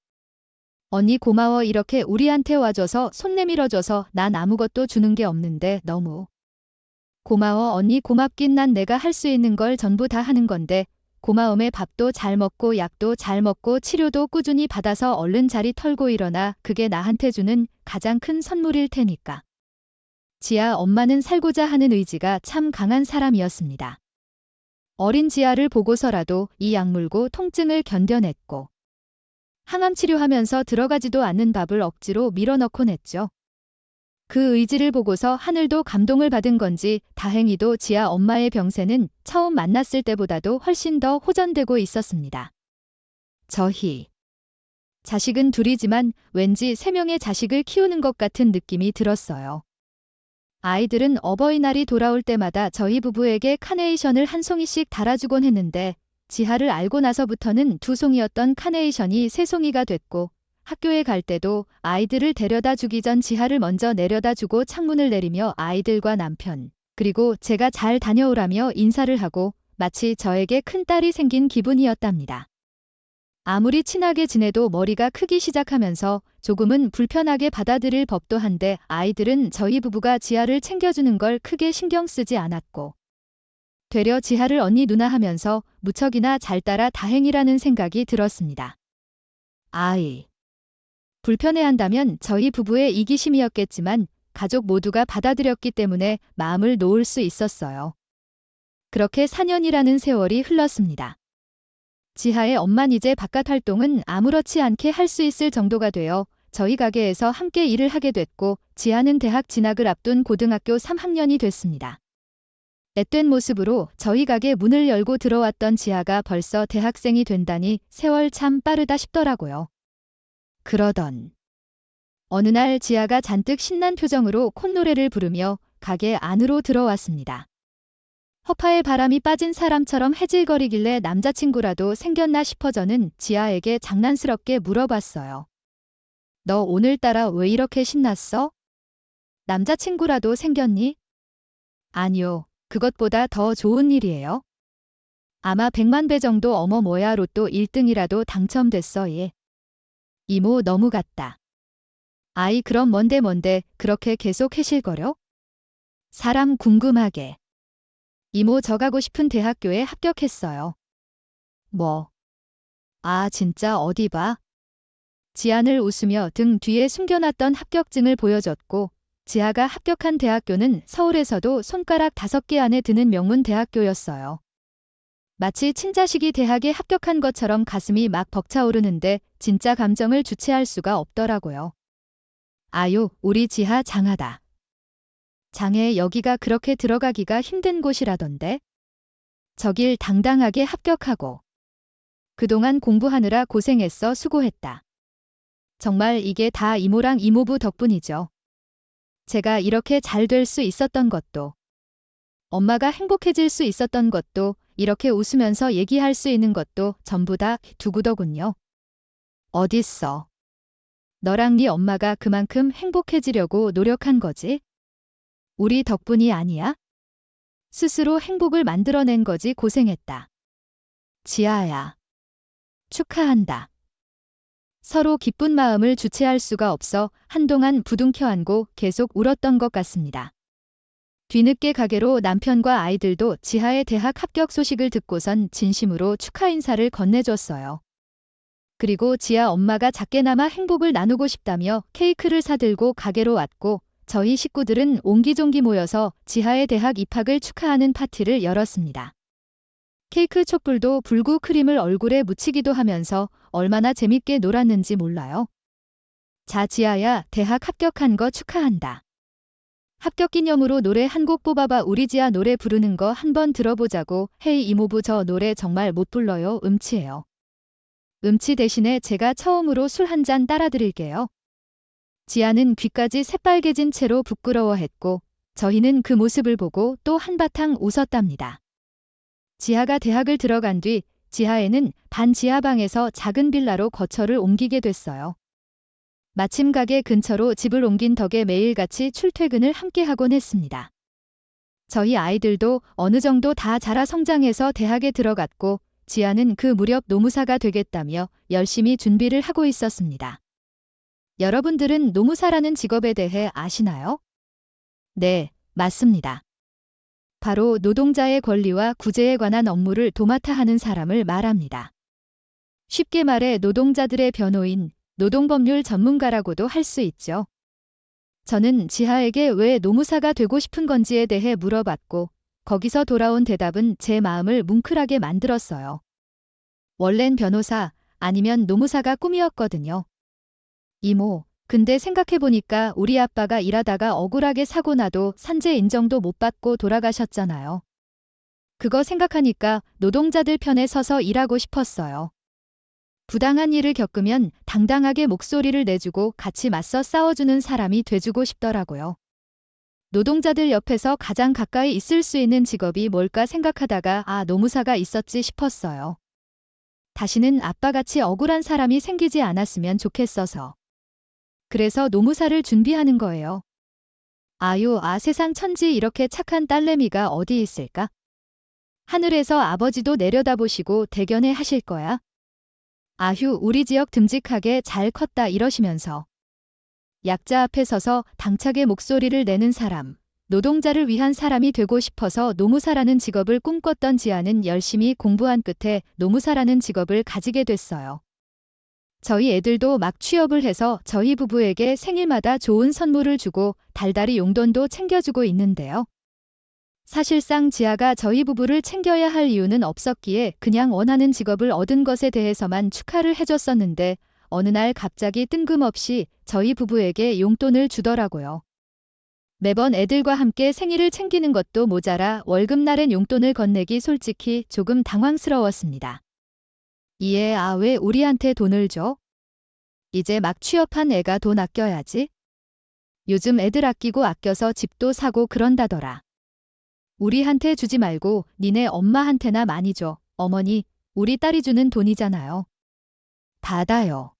언니 고마워. 이렇게 우리한테 와줘서 손 내밀어줘서 난 아무것도 주는 게 없는데 너무 고마워. 언니 고맙긴. 난 내가 할 수 있는 걸 전부 다 하는 건데 고마움에 밥도 잘 먹고 약도 잘 먹고 치료도 꾸준히 받아서 얼른 자리 털고 일어나. 그게 나한테 주는 가장 큰 선물일 테니까. 지아 엄마는 살고자 하는 의지가 참 강한 사람이었습니다. 어린 지아를 보고서라도 이 약물고 통증을 견뎌냈고 항암 치료하면서 들어가지도 않는 밥을 억지로 밀어넣곤 했죠. 그 의지를 보고서 하늘도 감동을 받은 건지 다행히도 지아 엄마의 병세는 처음 만났을 때보다도 훨씬 더 호전되고 있었습니다. 저희 자식은 둘이지만 왠지 3명의 자식을 키우는 것 같은 느낌이 들었어요. 아이들은 어버이날이 돌아올 때마다 저희 부부에게 카네이션을 한 송이씩 달아주곤 했는데 지하를 알고 나서부터는 2송이였던 카네이션이 3송이가 됐고 학교에 갈 때도 아이들을 데려다 주기 전 지하를 먼저 내려다 주고 창문을 내리며 아이들과 남편 그리고 제가 잘 다녀오라며 인사를 하고 마치 저에게 큰딸이 생긴 기분이었답니다. 아무리 친하게 지내도 머리가 크기 시작하면서 조금은 불편하게 받아들일 법도 한데 아이들은 저희 부부가 지하를 챙겨주는 걸 크게 신경 쓰지 않았고 되려 지하를 언니 누나 하면서 무척이나 잘 따라 다행이라는 생각이 들었습니다. 아이 불편해한다면 저희 부부의 이기심이었겠지만 가족 모두가 받아들였기 때문에 마음을 놓을 수 있었어요. 그렇게 4년이라는 세월이 흘렀습니다. 지하의 엄만 이제 바깥 활동은 아무렇지 않게 할 수 있을 정도가 되어 저희 가게에서 함께 일을 하게 됐고 지하는 대학 진학을 앞둔 고등학교 3학년이 됐습니다. 앳된 모습으로 저희 가게 문을 열고 들어왔던 지하가 벌써 대학생이 된다니 세월 참 빠르다 싶더라고요. 그러던 어느 날 지하가 잔뜩 신난 표정으로 콧노래를 부르며 가게 안으로 들어왔습니다. 허파에 바람이 빠진 사람처럼 해질거리길래 남자친구라도 생겼나 싶어 저는 지아에게 장난스럽게 물어봤어요. 너 오늘따라 왜 이렇게 신났어? 남자친구라도 생겼니? 아니요. 그것보다 더 좋은 일이에요. 아마 100만 배 정도. 어머 뭐야, 로또 1등이라도 당첨됐어. 예. 이모 너무 같다. 아이 그럼 뭔데 그렇게 계속 해실거려? 사람 궁금하게. 이모 저 가고 싶은 대학교에 합격했어요. 뭐? 아 진짜 어디 봐? 지안을 웃으며 등 뒤에 숨겨놨던 합격증을 보여줬고 지아가 합격한 대학교는 서울에서도 손가락 5개 안에 드는 명문 대학교였어요. 마치 친자식이 대학에 합격한 것처럼 가슴이 막 벅차오르는데 진짜 감정을 주체할 수가 없더라고요. 아유, 우리 지하 장하다. 장해 여기가 그렇게 들어가기가 힘든 곳이라던데? 저길 당당하게 합격하고. 그동안 공부하느라 고생했어. 수고했다. 정말 이게 다 이모랑 이모부 덕분이죠. 제가 이렇게 잘 될 수 있었던 것도, 엄마가 행복해질 수 있었던 것도, 이렇게 웃으면서 얘기할 수 있는 것도 전부 다 두구더군요. 어딨어. 너랑 네 엄마가 그만큼 행복해지려고 노력한 거지? 우리 덕분이 아니야? 스스로 행복을 만들어낸 거지. 고생했다. 지아야. 축하한다. 서로 기쁜 마음을 주체할 수가 없어 한동안 부둥켜 안고 계속 울었던 것 같습니다. 뒤늦게 가게로 남편과 아이들도 지하의 대학 합격 소식을 듣고선 진심으로 축하 인사를 건네줬어요. 그리고 지아 엄마가 작게나마 행복을 나누고 싶다며 케이크를 사들고 가게로 왔고 저희 식구들은 옹기종기 모여서 지하의 대학 입학을 축하하는 파티를 열었습니다. 케이크 촛불도 불고 크림을 얼굴에 묻히기도 하면서 얼마나 재밌게 놀았는지 몰라요. 자, 지아야, 대학 합격한 거 축하한다. 합격 기념으로 노래 한 곡 뽑아봐. 우리 지아 노래 부르는 거 한번 들어보자고. 헤이 이모부, 저 노래 정말 못 불러요. 음치예요. 음치 대신에 제가 처음으로 술 한 잔 따라 드릴게요. 지아는 귀까지 새빨개진 채로 부끄러워했고 저희는 그 모습을 보고 또 한바탕 웃었답니다. 지아가 대학을 들어간 뒤 지하에는 반 지하방에서 작은 빌라로 거처를 옮기게 됐어요. 마침 가게 근처로 집을 옮긴 덕에 매일같이 출퇴근을 함께 하곤 했습니다. 저희 아이들도 어느 정도 다 자라 성장해서 대학에 들어갔고 지아는 그 무렵 노무사가 되겠다며 열심히 준비를 하고 있었습니다. 여러분들은 노무사라는 직업에 대해 아시나요? 네, 맞습니다. 바로 노동자의 권리와 구제에 관한 업무를 도맡아 하는 사람을 말합니다. 쉽게 말해 노동자들의 변호인, 노동법률 전문가라고도 할 수 있죠. 저는 지하에게 왜 노무사가 되고 싶은 건지에 대해 물어봤고 거기서 돌아온 대답은 제 마음을 뭉클하게 만들었어요. 원래는 변호사 아니면 노무사가 꿈이었거든요. 이모, 근데 생각해보니까 우리 아빠가 일하다가 억울하게 사고 나도 산재 인정도 못 받고 돌아가셨잖아요. 그거 생각하니까 노동자들 편에 서서 일하고 싶었어요. 부당한 일을 겪으면 당당하게 목소리를 내주고 같이 맞서 싸워주는 사람이 돼주고 싶더라고요. 노동자들 옆에서 가장 가까이 있을 수 있는 직업이 뭘까 생각하다가 노무사가 있었지 싶었어요. 다시는 아빠같이 억울한 사람이 생기지 않았으면 좋겠어서. 그래서 노무사를 준비하는 거예요. 세상 천지 이렇게 착한 딸내미가 어디 있을까? 하늘에서 아버지도 내려다보시고 대견해 하실 거야. 우리 지역 듬직하게 잘 컸다 이러시면서. 약자 앞에 서서 당차게 목소리를 내는 사람, 노동자를 위한 사람이 되고 싶어서 노무사라는 직업을 꿈꿨던 지아는 열심히 공부한 끝에 노무사라는 직업을 가지게 됐어요. 저희 애들도 막 취업을 해서 저희 부부에게 생일마다 좋은 선물을 주고 달달이 용돈도 챙겨주고 있는데요. 사실상 지아가 저희 부부를 챙겨야 할 이유는 없었기에 그냥 원하는 직업을 얻은 것에 대해서만 축하를 해줬었는데 어느 날 갑자기 뜬금없이 저희 부부에게 용돈을 주더라고요. 매번 애들과 함께 생일을 챙기는 것도 모자라 월급날엔 용돈을 건네기 솔직히 조금 당황스러웠습니다. 왜 우리한테 돈을 줘? 이제 막 취업한 애가 돈 아껴야지. 요즘 애들 아끼고 아껴서 집도 사고 그런다더라. 우리한테 주지 말고 니네 엄마한테나 많이 줘. 어머니, 우리 딸이 주는 돈이잖아요. 받아요.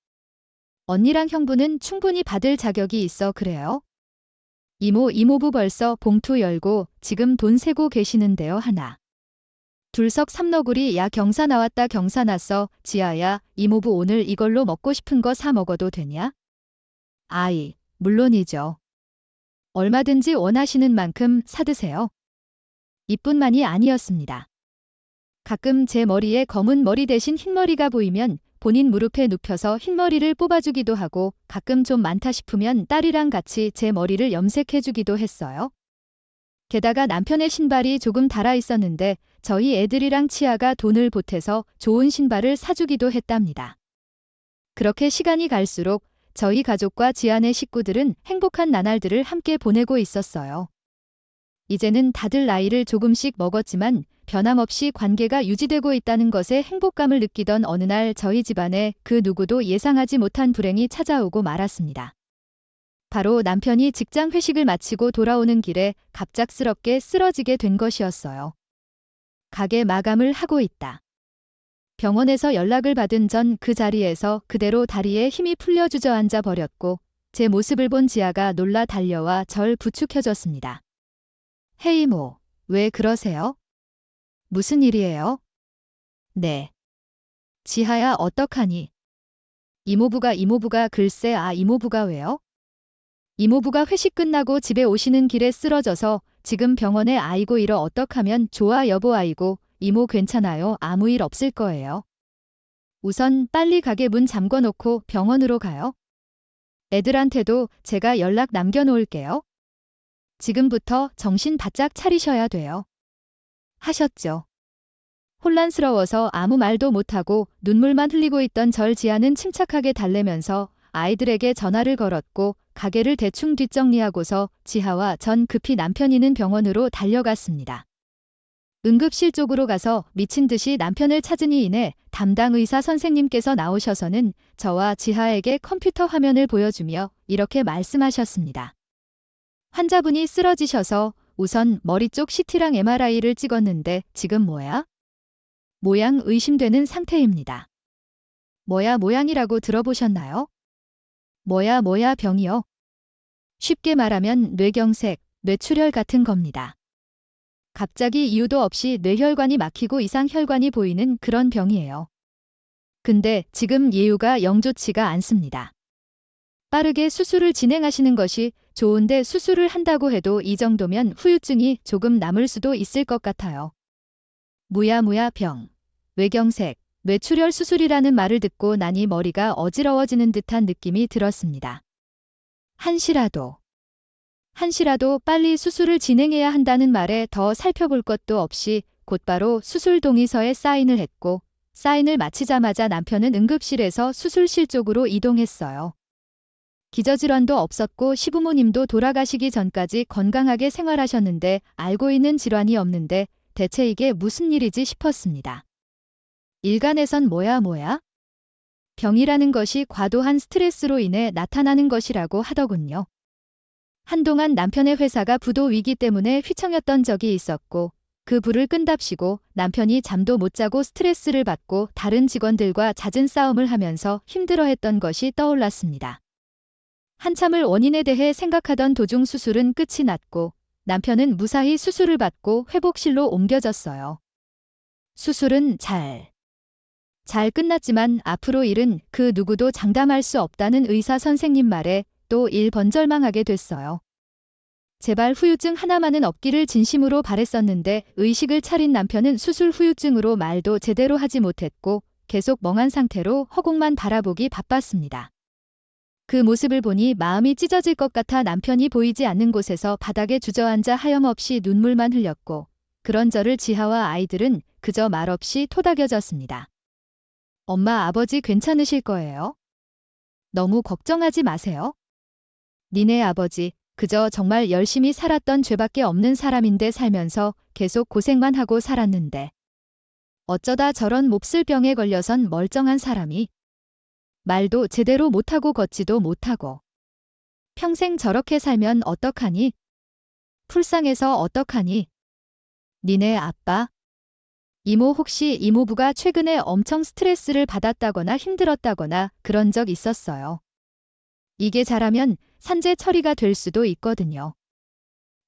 언니랑 형부는 충분히 받을 자격이 있어 그래요? 이모부 벌써 봉투 열고 지금 돈 세고 계시는데요 하나. 둘석 삼너구리 경사 나왔다 경사 났어. 지아야, 이모부 오늘 이걸로 먹고 싶은 거 사 먹어도 되냐? 물론이죠. 얼마든지 원하시는 만큼 사드세요. 이뿐만이 아니었습니다. 가끔 제 머리에 검은 머리 대신 흰머리가 보이면 본인 무릎에 눕혀서 흰머리를 뽑아주기도 하고 가끔 좀 많다 싶으면 딸이랑 같이 제 머리를 염색해주기도 했어요. 게다가 남편의 신발이 조금 닳아 있었는데 저희 애들이랑 치아가 돈을 보태서 좋은 신발을 사주기도 했답니다. 그렇게 시간이 갈수록 저희 가족과 지아네 식구들은 행복한 나날들을 함께 보내고 있었어요. 이제는 다들 나이를 조금씩 먹었지만 변함없이 관계가 유지되고 있다는 것에 행복감을 느끼던 어느 날 저희 집안에 그 누구도 예상하지 못한 불행이 찾아오고 말았습니다. 바로 남편이 직장 회식을 마치고 돌아오는 길에 갑작스럽게 쓰러지게 된 것이었어요. 가게 마감을 하고 있다. 병원에서 연락을 받은 전 그 자리에서 그대로 다리에 힘이 풀려 주저앉아 버렸고 제 모습을 본 지아가 놀라 달려와 절 부축해줬습니다. 헤이모, 왜 그러세요? 무슨 일이에요? 네. 지하야 어떡하니? 이모부가 글쎄 이모부가 왜요? 이모부가 회식 끝나고 집에 오시는 길에 쓰러져서 지금 병원에 아이고 이러 어떡하면 좋아 여보 아이고 이모 괜찮아요 아무 일 없을 거예요. 우선 빨리 가게 문 잠궈 놓고 병원으로 가요. 애들한테도 제가 연락 남겨놓을게요. 지금부터 정신 바짝 차리셔야 돼요. 하셨죠. 혼란스러워서 아무 말도 못하고 눈물만 흘리고 있던 절 지아는 침착하게 달래면서 아이들에게 전화를 걸었고 가게를 대충 뒷정리하고서 지하와 전 급히 남편 있는 병원으로 달려갔습니다. 응급실 쪽으로 가서 미친 듯이 남편을 찾으니 이내 담당 의사 선생님께서 나오셔서는 저와 지하에게 컴퓨터 화면을 보여주며 이렇게 말씀하셨습니다. 환자분이 쓰러지셔서 우선 머리 쪽 CT랑 MRI를 찍었는데 지금 뭐야? 모양 의심되는 상태입니다. 뭐야 모양이라고 들어보셨나요? 뭐야 병이요? 쉽게 말하면 뇌경색, 뇌출혈 같은 겁니다. 갑자기 이유도 없이 뇌혈관이 막히고 이상혈관이 보이는 그런 병이에요. 근데 지금 예후가 영 좋지가 않습니다. 빠르게 수술을 진행하시는 것이 좋은데 수술을 한다고 해도 이 정도면 후유증이 조금 남을 수도 있을 것 같아요. 무야 병, 뇌경색, 뇌출혈 수술이라는 말을 듣고 나니 머리가 어지러워지는 듯한 느낌이 들었습니다. 한시라도 빨리 수술을 진행해야 한다는 말에 더 살펴볼 것도 없이 곧바로 수술 동의서에 사인을 했고 사인을 마치자마자 남편은 응급실에서 수술실 쪽으로 이동했어요. 기저질환도 없었고 시부모님도 돌아가시기 전까지 건강하게 생활하셨는데 알고 있는 질환이 없는데 대체 이게 무슨 일이지 싶었습니다. 일간에선 뭐야? 병이라는 것이 과도한 스트레스로 인해 나타나는 것이라고 하더군요. 한동안 남편의 회사가 부도 위기 때문에 휘청였던 적이 있었고 그 불을 끈답시고 남편이 잠도 못 자고 스트레스를 받고 다른 직원들과 잦은 싸움을 하면서 힘들어했던 것이 떠올랐습니다. 한참을 원인에 대해 생각하던 도중 수술은 끝이 났고 남편은 무사히 수술을 받고 회복실로 옮겨졌어요. 수술은 잘 끝났지만 앞으로 일은 그 누구도 장담할 수 없다는 의사 선생님 말에 또 일번절망하게 됐어요. 제발 후유증 하나만은 없기를 진심으로 바랬었는데 의식을 차린 남편은 수술 후유증으로 말도 제대로 하지 못했고 계속 멍한 상태로 허공만 바라보기 바빴습니다. 그 모습을 보니 마음이 찢어질 것 같아 남편이 보이지 않는 곳에서 바닥에 주저앉아 하염없이 눈물만 흘렸고 그런 저를 지하와 아이들은 그저 말없이 토닥여졌습니다. 엄마 아버지 괜찮으실 거예요? 너무 걱정하지 마세요. 니네 아버지 그저 정말 열심히 살았던 죄밖에 없는 사람인데 살면서 계속 고생만 하고 살았는데 어쩌다 저런 몹쓸 병에 걸려선 멀쩡한 사람이 말도 제대로 못하고 걷지도 못하고 평생 저렇게 살면 어떡하니? 불쌍해서 어떡하니? 니네 아빠? 이모 혹시 이모부가 최근에 엄청 스트레스를 받았다거나 힘들었다거나 그런 적 있었어요. 이게 잘하면 산재 처리가 될 수도 있거든요.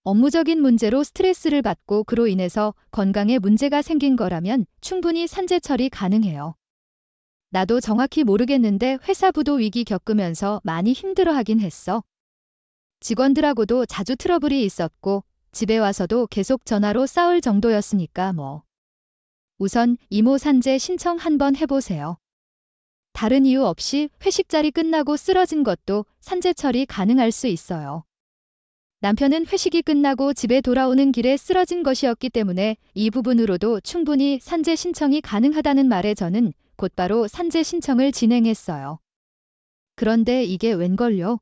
업무적인 문제로 스트레스를 받고 그로 인해서 건강에 문제가 생긴 거라면 충분히 산재 처리 가능해요. 나도 정확히 모르겠는데 회사 부도 위기 겪으면서 많이 힘들어하긴 했어. 직원들하고도 자주 트러블이 있었고 집에 와서도 계속 전화로 싸울 정도였으니까 뭐. 우선 이모 산재 신청 한번 해보세요. 다른 이유 없이 회식 자리 끝나고 쓰러진 것도 산재 처리 가능할 수 있어요. 남편은 회식이 끝나고 집에 돌아오는 길에 쓰러진 것이었기 때문에 이 부분으로도 충분히 산재 신청이 가능하다는 말에 저는 곧바로 산재 신청을 진행했어요. 그런데 이게 웬걸요?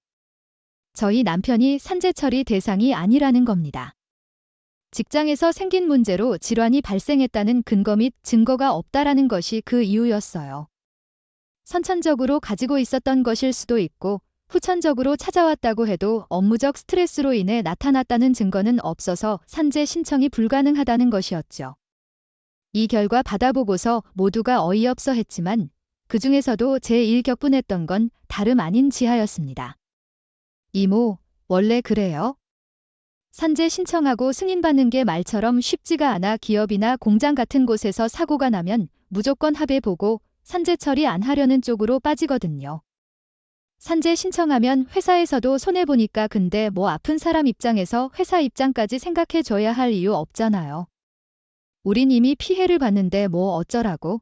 저희 남편이 산재 처리 대상이 아니라는 겁니다. 직장에서 생긴 문제로 질환이 발생했다는 근거 및 증거가 없다라는 것이 그 이유였어요. 선천적으로 가지고 있었던 것일 수도 있고 후천적으로 찾아왔다고 해도 업무적 스트레스로 인해 나타났다는 증거는 없어서 산재 신청이 불가능하다는 것이었죠. 이 결과 받아보고서 모두가 어이없어 했지만 그 중에서도 제일 격분했던 건 다름 아닌 지하였습니다. 이모, 원래 그래요? 산재 신청하고 승인받는 게 말처럼 쉽지가 않아 기업이나 공장 같은 곳에서 사고가 나면 무조건 합의 보고 산재 처리 안 하려는 쪽으로 빠지거든요. 산재 신청하면 회사에서도 손해보니까 근데 뭐 아픈 사람 입장에서 회사 입장까지 생각해줘야 할 이유 없잖아요. 우린 이미 피해를 봤는데 뭐 어쩌라고.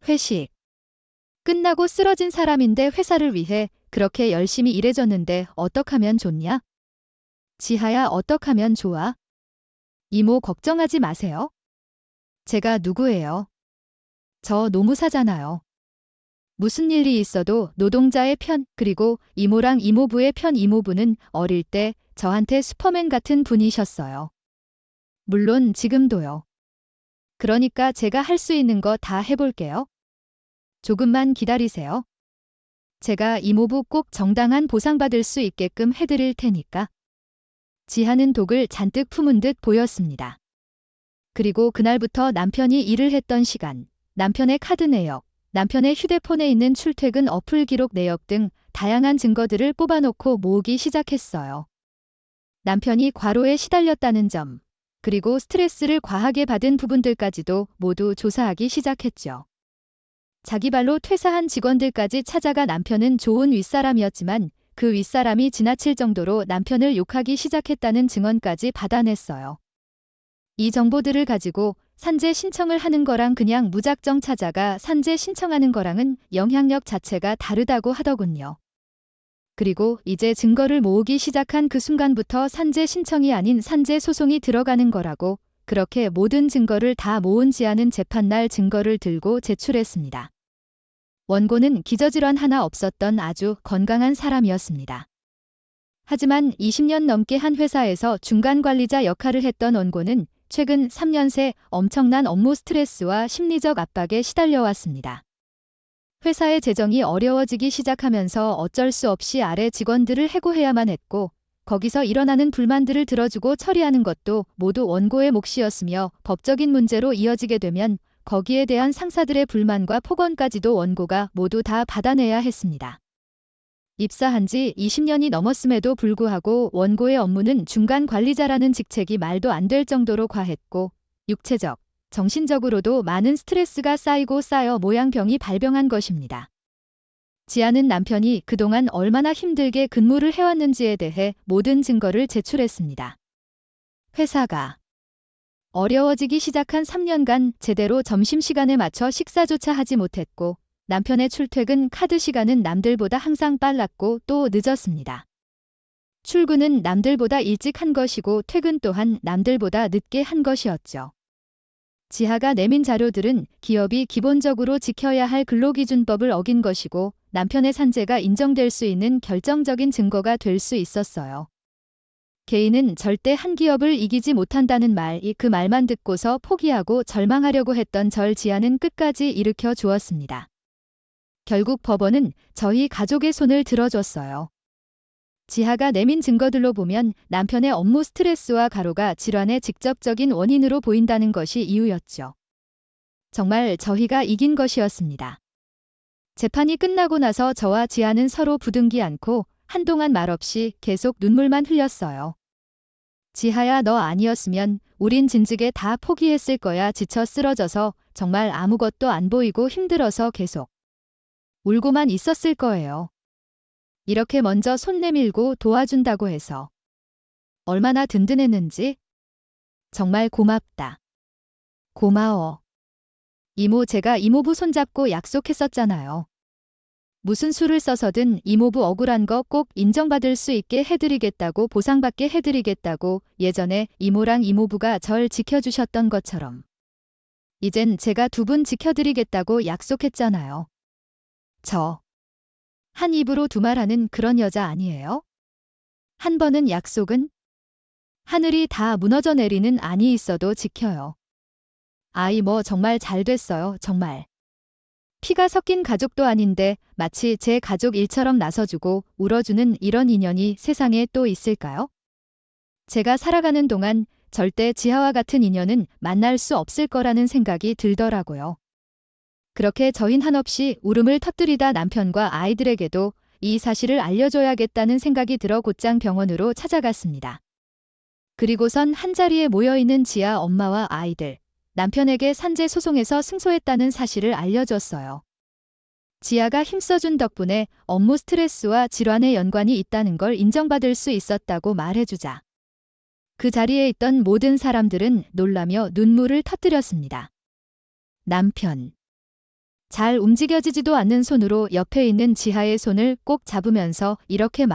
회식. 끝나고 쓰러진 사람인데 회사를 위해 그렇게 열심히 일해줬는데 어떡하면 좋냐? 지하야 어떡하면 좋아? 이모 걱정하지 마세요. 제가 누구예요? 저 노무사잖아요. 무슨 일이 있어도 노동자의 편, 그리고 이모랑 이모부의 편. 이모부는 어릴 때 저한테 슈퍼맨 같은 분이셨어요. 물론 지금도요. 그러니까 제가 할 수 있는 거 다 해볼게요. 조금만 기다리세요. 제가 이모부 꼭 정당한 보상받을 수 있게끔 해드릴 테니까. 지하는 독을 잔뜩 품은 듯 보였습니다. 그리고 그날부터 남편이 일을 했던 시간, 남편의 카드 내역, 남편의 휴대폰에 있는 출퇴근 어플 기록 내역 등 다양한 증거들을 뽑아놓고 모으기 시작했어요. 남편이 과로에 시달렸다는 점, 그리고 스트레스를 과하게 받은 부분들까지도 모두 조사하기 시작했죠. 자기 발로 퇴사한 직원들까지 찾아가 남편은 좋은 윗사람이었지만 그 윗사람이 지나칠 정도로 남편을 욕하기 시작했다는 증언까지 받아냈어요. 이 정보들을 가지고 산재 신청을 하는 거랑 그냥 무작정 찾아가 산재 신청하는 거랑은 영향력 자체가 다르다고 하더군요. 그리고 이제 증거를 모으기 시작한 그 순간부터 산재 신청이 아닌 산재 소송이 들어가는 거라고 그렇게 모든 증거를 다 모은 지하는 재판날 증거를 들고 제출했습니다. 원고는 기저질환 하나 없었던 아주 건강한 사람이었습니다. 하지만 20년 넘게 한 회사에서 중간 관리자 역할을 했던 원고는 최근 3년 새 엄청난 업무 스트레스와 심리적 압박에 시달려왔습니다. 회사의 재정이 어려워지기 시작하면서 어쩔 수 없이 아래 직원들을 해고해야만 했고 거기서 일어나는 불만들을 들어주고 처리하는 것도 모두 원고의 몫이었으며 법적인 문제로 이어지게 되면 거기에 대한 상사들의 불만과 폭언까지도 원고가 모두 다 받아내야 했습니다. 입사한 지 20년이 넘었음에도 불구하고 원고의 업무는 중간 관리자라는 직책이 말도 안 될 정도로 과했고 육체적, 정신적으로도 많은 스트레스가 쌓이고 쌓여 모양병이 발병한 것입니다. 지아는 남편이 그동안 얼마나 힘들게 근무를 해왔는지에 대해 모든 증거를 제출했습니다. 회사가 어려워지기 시작한 3년간 제대로 점심시간에 맞춰 식사조차 하지 못했고 남편의 출퇴근 카드 시간은 남들보다 항상 빨랐고 또 늦었습니다. 출근은 남들보다 일찍 한 것이고 퇴근 또한 남들보다 늦게 한 것이었죠. 지하가 내민 자료들은 기업이 기본적으로 지켜야 할 근로기준법을 어긴 것이고 남편의 산재가 인정될 수 있는 결정적인 증거가 될 수 있었어요. 개인은 절대 한 기업을 이기지 못한다는 그 말만 듣고서 포기하고 절망하려고 했던 지하는 끝까지 일으켜 주었습니다. 결국 법원은 저희 가족의 손을 들어줬어요. 지하가 내민 증거들로 보면 남편의 업무 스트레스와 과로가 질환의 직접적인 원인으로 보인다는 것이 이유였죠. 정말 저희가 이긴 것이었습니다. 재판이 끝나고 나서 저와 지하는 서로 부둥키 안고 한동안 말없이 계속 눈물만 흘렸어요. 지하야 너 아니었으면 우린 진즉에 다 포기했을 거야. 지쳐 쓰러져서 정말 아무것도 안 보이고 힘들어서 계속 울고만 있었을 거예요. 이렇게 먼저 손 내밀고 도와준다고 해서 얼마나 든든했는지. 정말 고맙다. 고마워. 이모 제가 이모부 손잡고 약속했었잖아요. 무슨 수를 써서든 이모부 억울한 거 꼭 인정받을 수 있게 해드리겠다고 보상받게 해드리겠다고 예전에 이모랑 이모부가 절 지켜주셨던 것처럼. 이젠 제가 두 분 지켜드리겠다고 약속했잖아요. 한 입으로 두 말하는 그런 여자 아니에요? 한 번은 약속은? 하늘이 다 무너져 내리는 안이 있어도 지켜요. 아이 뭐 정말 잘 됐어요. 정말. 피가 섞인 가족도 아닌데 마치 제 가족 일처럼 나서주고 울어주는 이런 인연이 세상에 또 있을까요? 제가 살아가는 동안 절대 지하와 같은 인연은 만날 수 없을 거라는 생각이 들더라고요. 그렇게 저흰 한없이 울음을 터뜨리다 남편과 아이들에게도 이 사실을 알려줘야겠다는 생각이 들어 곧장 병원으로 찾아갔습니다. 그리고선 한자리에 모여있는 지아 엄마와 아이들, 남편에게 산재 소송에서 승소했다는 사실을 알려줬어요. 지아가 힘써준 덕분에 업무 스트레스와 질환에 연관이 있다는 걸 인정받을 수 있었다고 말해주자 그 자리에 있던 모든 사람들은 놀라며 눈물을 터뜨렸습니다. 남편. 잘 움직여지지도 않는 손으로 옆에 있는 지하의 손을 꼭 잡으면서 이렇게